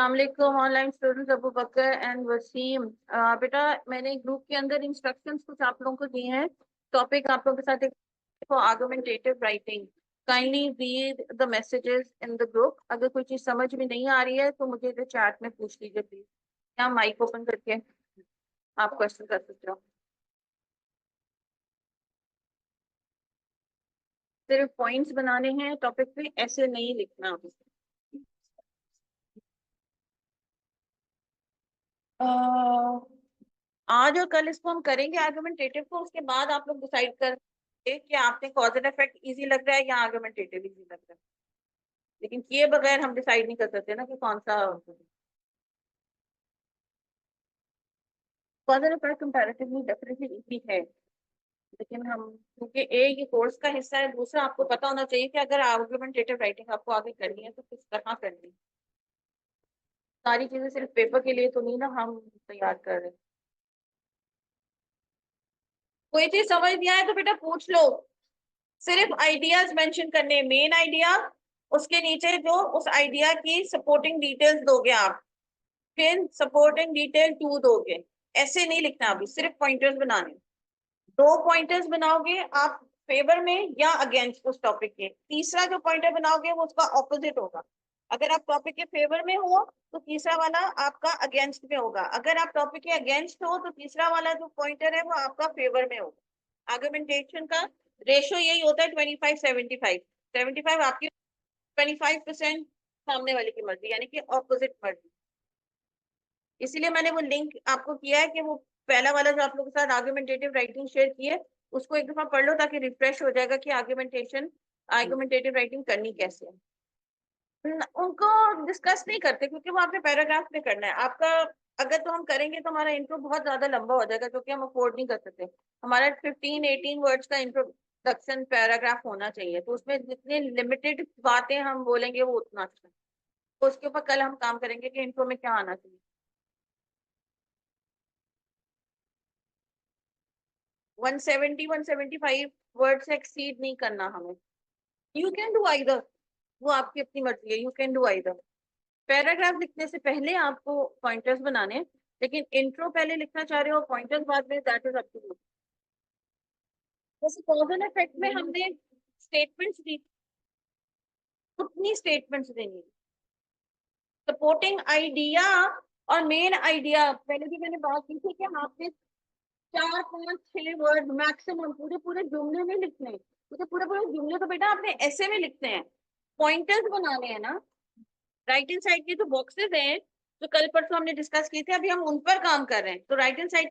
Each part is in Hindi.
अस्सलामुअलैकुम online students Abu Bakr and Wasim. बेटा मैंने ग्रुप के अंदर इंस्ट्रक्शंस कुछ आप लोगों को दिए हैं। टॉपिक आप लोगों के साथ एक argumentative writing. Kindly read the messages in the group. अगर कोई चीज समझ में नहीं आ रही है तो मुझे इधर चैट में पूछ लीजिए प्लीज, या माइक ओपन करके आप क्वेश्चन कर सकते हो। सिर्फ पॉइंट्स बनाने हैं टॉपिक पे, ऐसे नहीं लिखना। आज और कल इसको हम करेंगे आर्गुमेंटेटिव को, उसके बाद आप लोग डिसाइड करेंगे कि आपने कॉज एंड इफेक्ट इजी लग रहा है या आर्गुमेंटेटिव इजी लग रहा है। लेकिन किए बगैर हम डिसाइड नहीं कर सकते ना कि कौन सा। Cause and effect comparatively definitely easy है, लेकिन हम क्योंकि एक ये कोर्स का हिस्सा है, दूसरा आपको पता होना चाहिए कि अगर आर्गुमेंटेटिव राइटिंग आपको आगे करनी है तो किस तरह करनी है। सारी चीजें सिर्फ पेपर के लिए तो नहीं ना हम तैयार कर रहे हैं। कोई चीज समझ नहीं आए तो बेटा पूछ लो। सिर्फ आइडियाज मेंशन करने, मेन आइडिया, उसके नीचे जो उस आइडिया की सपोर्टिंग डिटेल्स दोगे आप, फिर सपोर्टिंग डिटेल टू दोगे। ऐसे नहीं लिखना, अभी सिर्फ पॉइंटर्स बनाने। दो पॉइंटर्स बनाओगे आप फेवर में या अगेंस्ट उस टॉपिक के, तीसरा जो पॉइंटर बनाओगे वो उसका ऑपोजिट होगा। अगर आप टॉपिक के फेवर में हो तो तीसरा वाला आपका अगेंस्ट में होगा, अगर आप टॉपिक के अगेंस्ट हो तो तीसरा वाला जो पॉइंटर है वो आपका फेवर में होगा। आर्गुमेंटेशन का रेशो यही होता है 25-75। 75 आपकी, 25% सामने वाले की मर्जी, यानी कि ऑपोजिट मर्जी। इसीलिए मैंने वो लिंक आपको किया है कि वो पहला वाला जो आप लोगों के साथ आर्गुमेंटेटिव राइटिंग शेयर की है उसको एक दफा पढ़ लो, ताकि रिफ्रेश हो जाएगा कि आर्गुमेंटेटिव राइटिंग करनी कैसे है। उनको डिस्कस नहीं करते क्योंकि वो आपने पैराग्राफ में करना है आपका। अगर तो हम करेंगे तो हमारा इंट्रो बहुत ज्यादा लंबा हो जाएगा, जो कि हम अफोर्ड नहीं कर सकते। हमारा 15-18 वर्ड्स का इंट्रोडक्शन पैराग्राफ होना चाहिए, तो उसमें जितनी लिमिटेड बातें हम बोलेंगे वो उतना अच्छा है। तो उसके ऊपर कल हम काम करेंगे कि इंट्रो में क्या आना चाहिए। 170-175 वर्ड से एक्सीड नहीं करना हमें। यू कैन डू आइदर, वो आपकी अपनी मर्जी है, you can do either. Paragraph लिखने से पहले आपको पॉइंटर्स बनाने हैं, लेकिन इंट्रो पहले लिखना चाह रहे हो पॉइंटर्स बाद में, that is up to you. जैसे कॉज एंड इफेक्ट में हमने स्टेटमेंट्स दी, उतनी स्टेटमेंट्स देनी। सपोर्टिंग आइडिया और मेन आइडिया पहले भी मैंने बात की थी कि आपने 4-5-6 वर्ड मैक्सिमम, पूरे पूरे जुमले में लिखने हैं, क्योंकि पूरे पूरे जुमले तो बेटा आपने ऐसे में लिखते हैं। पॉइंटर्स बनाने हैं ना। राइट हैंड साइड के जो बॉक्सेस हैं जो कल परसों हमने डिस्कस किए थे, अभी हम उन पर काम कर रहे हैं। तो राइट हैंड साइड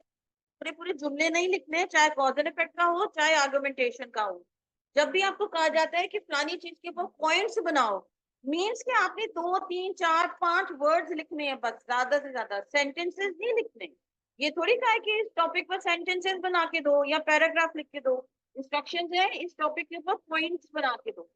पूरे पूरे जुमले नहीं लिखने, चाहे कॉज एंड इफेक्ट का हो चाहे आर्गुमेंटेशन का हो। जब भी आपको कहा जाता है कि फलानी चीज के ऊपर पॉइंट्स बनाओ, मीन्स कि आपने 2-3-4-5 वर्ड्स लिखने हैं, बस, ज्यादा से ज्यादा सेंटेंसेस नहीं लिखने। ये थोड़ी कहा है कि इस टॉपिक पर सेंटेंसेस बना के दो या पैराग्राफ लिख के दो। इंस्ट्रक्शंस है इस टॉपिक के ऊपर पॉइंट्स बना के दो।